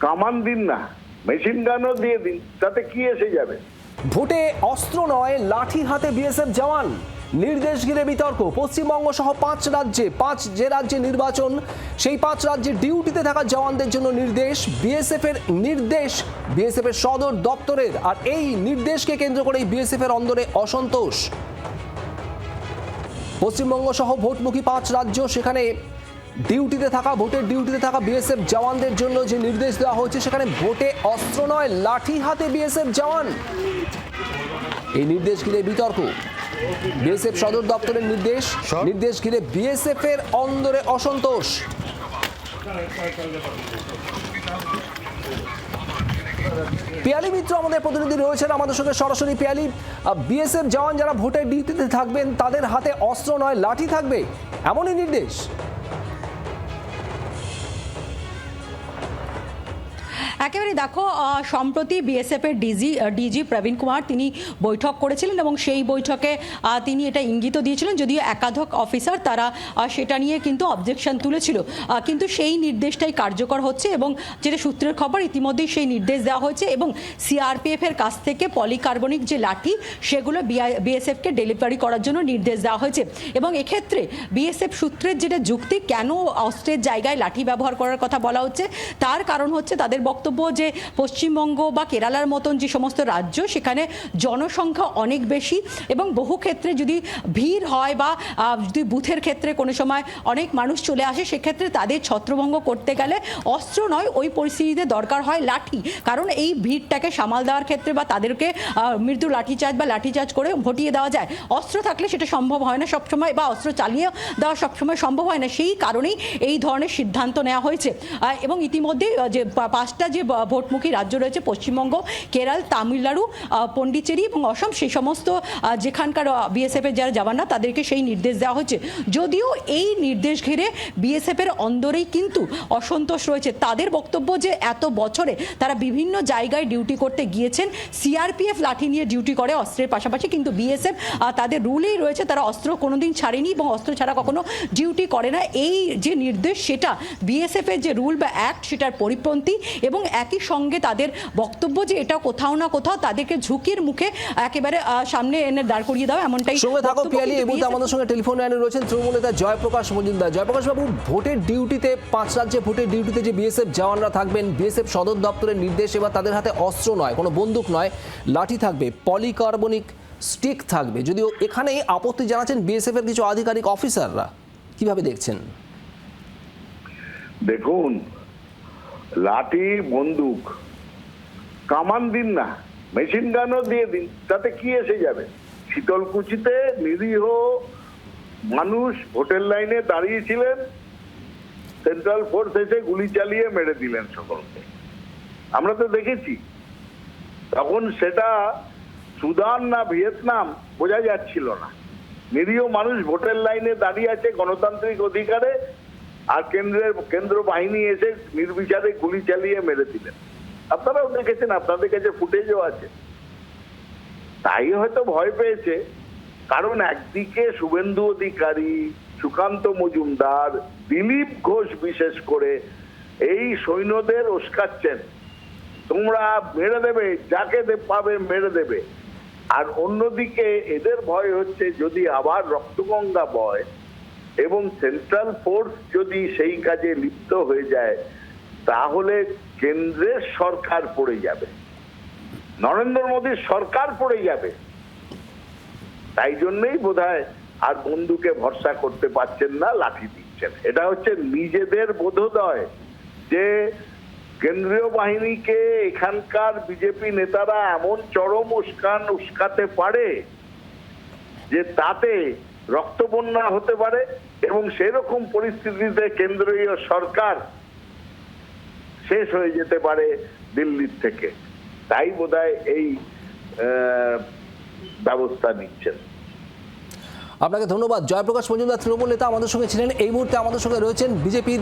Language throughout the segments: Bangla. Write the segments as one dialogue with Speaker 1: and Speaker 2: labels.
Speaker 1: কামান দিন না, মেশিন গানও দিয়ে দিন, তাতে কি এসে যাবে?
Speaker 2: ভোটে অস্ত্র নয় লাঠি হাতে বিএসএফ জওয়ান, নির্দেশ ঘিরে বিতর্ক। পশ্চিমবঙ্গ সহ 5 রাজ্যে যে রাজ্যে নির্বাচন, সেই 5 রাজ্যে ডিউটিতে থাকা জওয়ানদের জন্য নির্দেশ। বিএসএফ এর সদর দপ্তরের, আর এই নির্দেশকে কেন্দ্র করেই বিএসএফ এর অন্দরে অসন্তোষ। পশ্চিমবঙ্গ সহ ভোটমুখী 5 রাজ্য, সেখানে ভোটের ডিউটিতে থাকা বিএসএফ জওয়ানদের জন্য যে নির্দেশ দেওয়া হয়েছে, সেখানে ভোটে অস্ত্র নয় লাঠি হাতে বিএসএফ জওয়ান। এই নির্দেশ ঘিরে বিতর্ক। বিএসএফ সদর দপ্তরের নির্দেশ ঘিরে বিএসএফ এর অন্দরে অসন্তোষ। পিয়ালি মিত্র আমাদের প্রতিনিধি রয়েছেন আমাদের সঙ্গে সরাসরি। পিয়ালি, বিএসএফ জওয়ান যারা ভোটের ডিউটিতে থাকবেন তাদের হাতে অস্ত্র নয় লাঠি থাকবে, এমনই নির্দেশ।
Speaker 3: একেবারে দেখো, সম্প্রতি বিএসএফ এর ডিজি প্রবীণ কুমার তিনি বৈঠক করেছিলেন এবং সেই বৈঠকে তিনি এটা ইঙ্গিত দিয়েছিলেন, যদিও একাধিক অফিসার তারা সেটা নিয়ে কিন্তু অবজেকশন তুলেছিল, কিন্তু সেই নির্দেশটাই কার্যকর হচ্ছে এবং যেটা সূত্রের খবর ইতিমধ্যেই সেই নির্দেশ দেওয়া হয়েছে এবং সিআরপিএফ এর কাছ থেকে পলিকার্বনিক যে লাঠি সেগুলো বিএসএফকে ডেলিভারি করার জন্য নির্দেশ দেওয়া হয়েছে। এবং এক্ষেত্রে বিএসএফ সূত্রের যেটা যুক্তি, কেন অস্ত্রের জায়গায় লাঠি ব্যবহার করার কথা বলা হচ্ছে, তার কারণ হচ্ছে তাদের বক্তব্য যে পশ্চিমবঙ্গ বা কেরালার মতন যে সমস্ত রাজ্য, সেখানে জনসংখ্যা অনেক বেশি এবং বহু ক্ষেত্রে যদি ভিড় হয় বা যদি বুথের ক্ষেত্রে কোনো সময় অনেক মানুষ চলে আসে, সেক্ষেত্রে তাদের ছত্রভঙ্গ করতে গেলে অস্ত্র নয়, ওই পরিস্থিতিতে দরকার হয় লাঠি। কারণ এই ভিড়টাকে সামাল দেওয়ার ক্ষেত্রে বা তাদেরকে মৃদু লাঠিচার্জ করে হটিয়ে দেওয়া যায়। অস্ত্র থাকলে সেটা সম্ভব হয় না সবসময়, বা অস্ত্র চালিয়ে দেওয়া সবসময় সম্ভব হয় না। সেই কারণেই এই ধরনের সিদ্ধান্ত নেওয়া হয়েছে। এবং ইতিমধ্যে যে 5টা যে ভোটমুখী রাজ্য রয়েছে, পশ্চিমবঙ্গ, কেরল, তামিলনাড়ু, পন্ডিচেরি এবং অসম, সেই সমস্ত যেখানকার বিএসএফ এর যারা জওয়ানরা তাদেরকে সেই নির্দেশ দেওয়া হয়েছে। যদিও এই নির্দেশ ঘিরে বিএসএফ এর অন্দরেই কিন্তু অসন্তোষ রয়েছে। তাদের বক্তব্য যে এত বছরে তারা বিভিন্ন জায়গায় ডিউটি করতে গিয়েছেন, সিআরপিএফ লাঠি নিয়ে ডিউটি করে অস্ত্রের পাশাপাশি, কিন্তু বিএসএফ তাদের রুলেই রয়েছে তারা অস্ত্র কোনোদিন ছাড়েনি এবং অস্ত্র ছাড়া কখনো ডিউটি করে না। এই যে নির্দেশ, সেটা বিএসএফ এর যে রুল বা অ্যাক্ট, সেটার পরিপন্থী। এবং একই সঙ্গে তাদের বক্তব্য যে এটা কোথাও না কোথাও তাদেরকে ঝুঁকির মুখে একেবারে সামনে এনে দাঁড় করিয়ে দেওয়া, এমনটাই।
Speaker 2: সঙ্গে থাকো পিয়ালি, এই মুহূর্তে আমাদের সঙ্গে টেলিফোন লাইনে রয়েছেন তৃণমূল নেতা জয়প্রকাশ মজুমদার। জয়প্রকাশ বাবু, ভোটের ডিউটিতে 5 রাজ্যে ভোটের ডিউটিতে যে বিএসএফ জওয়ানরা থাকবেন, বিএসএফ সদর দপ্তরের নির্দেশ, এবার তাদের হাতে অস্ত্র নয়, কোনো বন্দুক নয়, লাঠি থাকবে, পলিকার্বনিক স্টিক থাকবে। যদিও এখানেই আপত্তি জানাচ্ছেন বিএসএফ এর কিছু আধিকারিক অফিসাররা, কিভাবে দেখছেন?
Speaker 1: দেখুন, লাঠি, বন্দুক, কামান দিন না, মেশিন গানও দিয়ে দিন, তাতে কি এসে যাবে? শীতলকুচিতে নিরীহ মানুষ ভোটের লাইনে দাঁড়িয়েছিলেন, সেন্ট্রাল ফোর্স এসে গুলি চালিয়ে মেরে দিলেন সকলকে, আমরা তো দেখেছি। তখন সেটা সুদান না ভিয়েতনাম বোঝা যাচ্ছিল না। নিরীহ মানুষ ভোটের লাইনে দাঁড়িয়ে আছে গণতান্ত্রিক অধিকারে, আর কেন্দ্র বাহিনী এসে নির্বিচারে গুলি চালিয়ে মেরে দিলেন। আপনারাও দেখেছেন, আপনাদের কাছে ফুটেজও আছে। তাই হয়তো ভয় পেয়েছে, কারণ একদিকে শুভেন্দু অধিকারী, সুকান্ত মজুমদার, দিলীপ ঘোষ বিশেষ করে এই সৈন্যদের উস্কাচ্ছেন, তোমরা মেরে দেবে, যাকে পাবে মেরে দেবে। আর অন্যদিকে এদের ভয় হচ্ছে যদি আবার রক্তগঙ্গা বয় এবং সেন্ট্রাল ফোর্স যদি সেই কাজে লিপ্ত হয়ে যায়, তাহলে কেন্দ্রের সরকার পড়ে যাবে, নরেন্দ্র মোদীর সরকার পড়ে যাবে। তাই জন্যই বোধহয় আর বন্দুকে ভরসা করতে পারছেন না, লাঠি দিচ্ছেন। এটা হচ্ছে নিজেদের বোধোদয় যে কেন্দ্রীয় বাহিনীকে এখানকার বিজেপি নেতারা এমন চরম উস্কাতে পারে যে তাতে রক্তবন্যা হতে পারে এবং সেরকম পরিস্থিতিতে কেন্দ্রীয় সরকার শেষ হয়ে যেতে পারে দিল্লির থেকে। তাই বোধহয় এই ব্যবস্থা নিচ্ছেন।
Speaker 2: আপনাকে ধন্যবাদ। জয়প্রকাশ মজুমদার তৃণমূল নেতা আমাদের সঙ্গে ছিলেন। এই মুহূর্তে আমাদের সঙ্গে রয়েছেন বিজেপির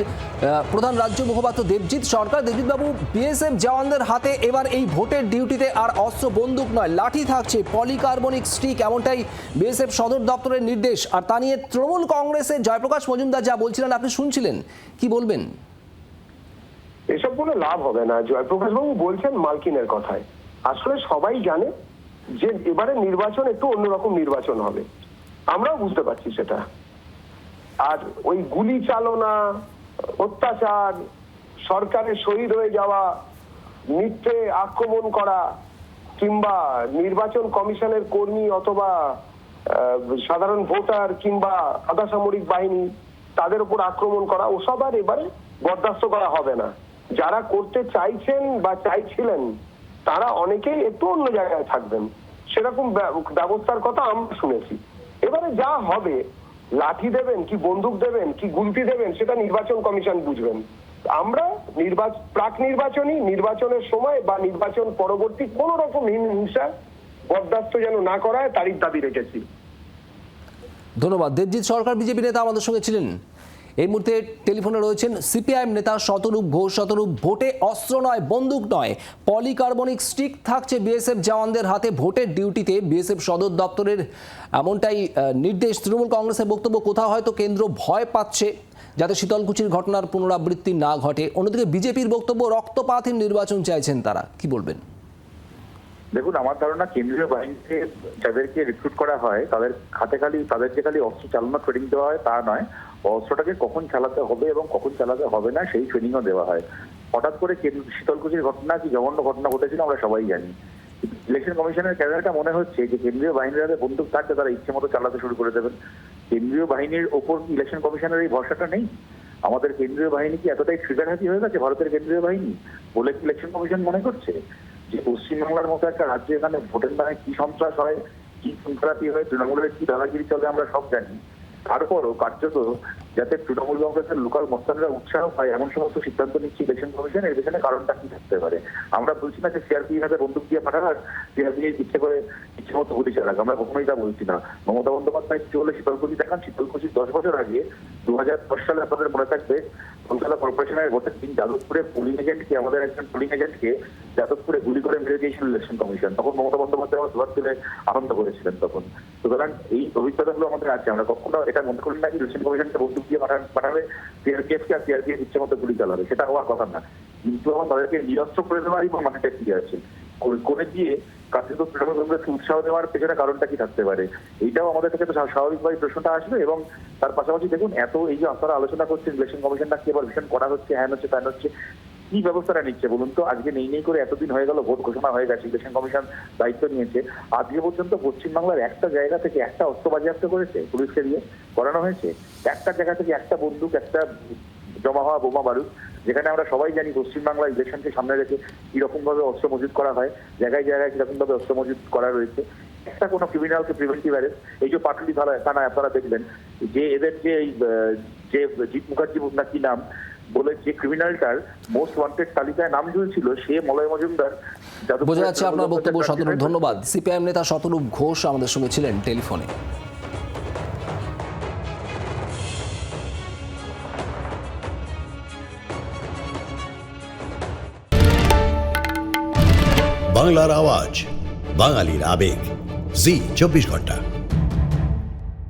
Speaker 2: প্রধান রাজ্য মুখপাত্র দেবজিৎ সরকার। দেবজিৎ বাবু, বিএসএফ জওয়ানদের হাতে এবার এই ভোটের ডিউটিতে আর অস্ত্র বন্দুক নয়, লাঠি থাকছে, পলিকার্বনিক স্টিক, এমনটাই বিএসএফ সদর দপ্তরের নির্দেশ। আর তা নিয়ে তৃণমূল কংগ্রেসের জয়প্রকাশ মজুমদার যা বলছিলেন আপনি শুনছিলেন, কি বলবেন?
Speaker 4: এসব বলে লাভ হবে না। জয়প্রকাশ বাবু বলছেন মালকিনের কথায়, আসলে সবাই জানে যে এবারে নির্বাচন একটু অন্যরকম নির্বাচন হবে, আমরাও বুঝতে পারছি সেটা। আর ওই গুলি চালনা, অত্যাচার, সরকারের শহীদ হয়ে যাওয়া, মিথ্যে আক্রমণ করা, কিংবা নির্বাচন কমিশনের কর্মী অথবা সাধারণ ভোটার কিংবা আধা সামরিক বাহিনী তাদের উপর আক্রমণ করা, ওসব আর এবারে বরদাস্ত করা হবে না। যারা করতে চাইছেন বা চাইছিলেন তারা অনেকেই একটু অন্য জায়গায় থাকবেন, সেরকম ব্যবস্থার কথা আমরা শুনেছি। এবারে যা হবে, লাঠি দেবেন কি বন্দুক দেবেন কি গুলতি দেবেন সেটা নির্বাচন কমিশন বুঝবেন। আমরা প্রাক নির্বাচনী, নির্বাচনের সময় বা নির্বাচন পরবর্তী কোন রকম হিংসা বরদাস্ত যেন না করা হয় তারই দাবি রেখেছি।
Speaker 2: ধন্যবাদ। দেবজিৎ সরকার বিজেপি নেতা আমাদের সঙ্গে ছিলেন। এই মুহূর্তে টেলিফোনে রয়েছেন সিপিআইএম নেতা শতরূপ ঘোষ। শতরূপ, ভোটে অস্ত্র নয়, বন্দুক নয়, পলিকার্বনিক স্টিক থাকছে বিএসএফ জওয়ানদের হাতে ভোটের ডিউটিতে। বিএসএফ সদর দপ্তরের এমনটাই নির্দেশ। তৃণমূল কংগ্রেসের বক্তব্য, কোথাও হয়তো কেন্দ্র ভয় পাচ্ছে যাতে শীতলকুচির ঘটনার পুনরাবৃত্তি না ঘটে। অন্যদিকে বিজেপির বক্তব্য, রক্তপাতহীন নির্বাচন চাইছেন তারা। কি বলবেন?
Speaker 5: দেখুন, আমার ধারণা কেন্দ্রীয় বাহিনীতে যাদেরকে রিক্রুট করা হয় তাদের হাতে তাদেরকে খালি অস্ত্র চালানো ট্রেনিং দেওয়া হয় তা নয়, অস্ত্রটাকে কখন চালাতে হবে এবং কখন চালাতে হবে না সেই ট্রেনিংও দেওয়া হয়। হঠাৎ করে শীতলকুচির ঘটনা কি জঘন্য ঘটনা ঘটেছিল আমরা সবাই জানি। ইলেকশন কমিশনের ক্যাডারটা মনে হচ্ছে যে কেন্দ্রীয় বাহিনীর হাতে বন্দুক থাকতে তারা ইচ্ছে মতো চালাতে শুরু করে দেবেন। কেন্দ্রীয় বাহিনীর ওপর ইলেকশন কমিশনের এই ভরসাটা নেই? আমাদের কেন্দ্রীয় বাহিনী কি এতটাই ট্রিগার হ্যাপি হয়ে গেছে ভারতের কেন্দ্রীয় বাহিনী বলে ইলেকশন কমিশন মনে করছে যে পশ্চিমবাংলার মতো একটা রাজ্যে এখানে ভোটের নামে কি সন্ত্রাস হয়, কি খুনখারাপি হয়, তৃণমূলের কি দাদাগিরি চলে আমরা সব জানি। তারপরও কার্যত যাতে তৃণমূল কংগ্রেসের লোকাল মস্তানরা উৎসাহ পায় এমন সমস্ত সিদ্ধান্ত নিচ্ছে ইলেকশন কমিশন, এর পেছনে কারণটা কি থাকতে পারে? আমরা বলছি না যে সিআরপিএফ হাতে বন্দুক দিয়ে পাঠাক আর সিআরপিএফ ইচ্ছে মতো গুলি চালাক, আমরা কখনোই তা বলছি না। মমতা বন্দ্যোপাধ্যায় কিছু হলে শীতলকুচি দেখান। শীতলকুচি 10 বছর আগে 2010 সালে আপনাদের মনে থাকবে কলকাতা কর্পোরেশনের ভোটের দিন যাদবপুরে আমাদের একজন পোলিং এজেন্টকে যাদবপুরে গুলি করে মেরে দিয়েছিল ইলেকশন কমিশন। তখন মমতা বন্দ্যোপাধ্যায় আমার দুবার তুলে আনন্দ করেছিলেন তখন। সুতরাং এই অভিজ্ঞতাগুলো আমাদের আছে। আমরা কখনো এটা মনে করি না যে ইলেকশন কমিশনকে বন্দুক দিয়ে পাঠাবে সিআরপিএফকে আর সিআরপিএফ ইচ্ছে মতো গুলি চালাবে, সেটা হওয়ার কথা না। কিন্তু আমার তাদেরকে নিরস্ত্র করে দেওয়ারই বা মানেটা কি আছে? করে দিয়ে কার্যত তৃণমূল কংগ্রেসকে উৎসাহ দেওয়ার পেছনে কারণটা কি থাকতে পারে? এইটাও আমাদের থেকে তো স্বাভাবিকভাবে প্রশ্নটা আসবে। এবং তার পাশাপাশি দেখুন, এত এই যে আপনারা আলোচনা করছেন ইলেকশন কমিশনটা কি এবার ভীষণ করা হচ্ছে, হ্যান হচ্ছে, ত্যান হচ্ছে, কি ব্যবস্থাটা নিচ্ছে বলুন তো? আজকে নেই করে এতদিন হয়ে গেল, ভোট ঘোষণা হয়ে গেছে, ইলেকশন কমিশন দায়িত্ব নিয়েছে, আজকে পর্যন্ত পশ্চিমবাংলার একটা জায়গা থেকে একটা অস্ত্র বাজেয়াপ্ত করেছে পুলিশকে দিয়ে করানো হয়েছে? একটা জায়গা থেকে একটা বন্দুক, একটা জমা হওয়া বোমা বারুদ, যেখানে আমরা সবাই জানি পশ্চিমবাংলা ইলেকশনকে সামনে রেখে কিরকম ভাবে অস্ত্র মজুত করা হয়, জায়গায় জায়গায় কিরকম ভাবে অস্ত্র মজুত করা রয়েছে। একটা কোনো ক্রিমিনালকে প্রিভেন্টিভ অ্যারেস্ট, এই যে পাটুলি থানায় আপনারা দেখলেন যে এদের যে জিৎ মুখার্জি না কি নাম বলে যে ক্রিমিনালটার মোস্ট ওয়ান্টেড তালিকায় নাম ঝুলছিল, সে মলয় মজুমদার।
Speaker 2: বোঝা যাচ্ছে আপনার বক্তব্য শতরূপ। ধন্যবাদ। সিপিআইএম নেতা শতরূপ ঘোষ আমাদের সঙ্গে ছিলেন টেলিফোনে।
Speaker 6: বাংলার আওয়াজ, বাঙালির আবেগ, জি 24 ঘন্টা।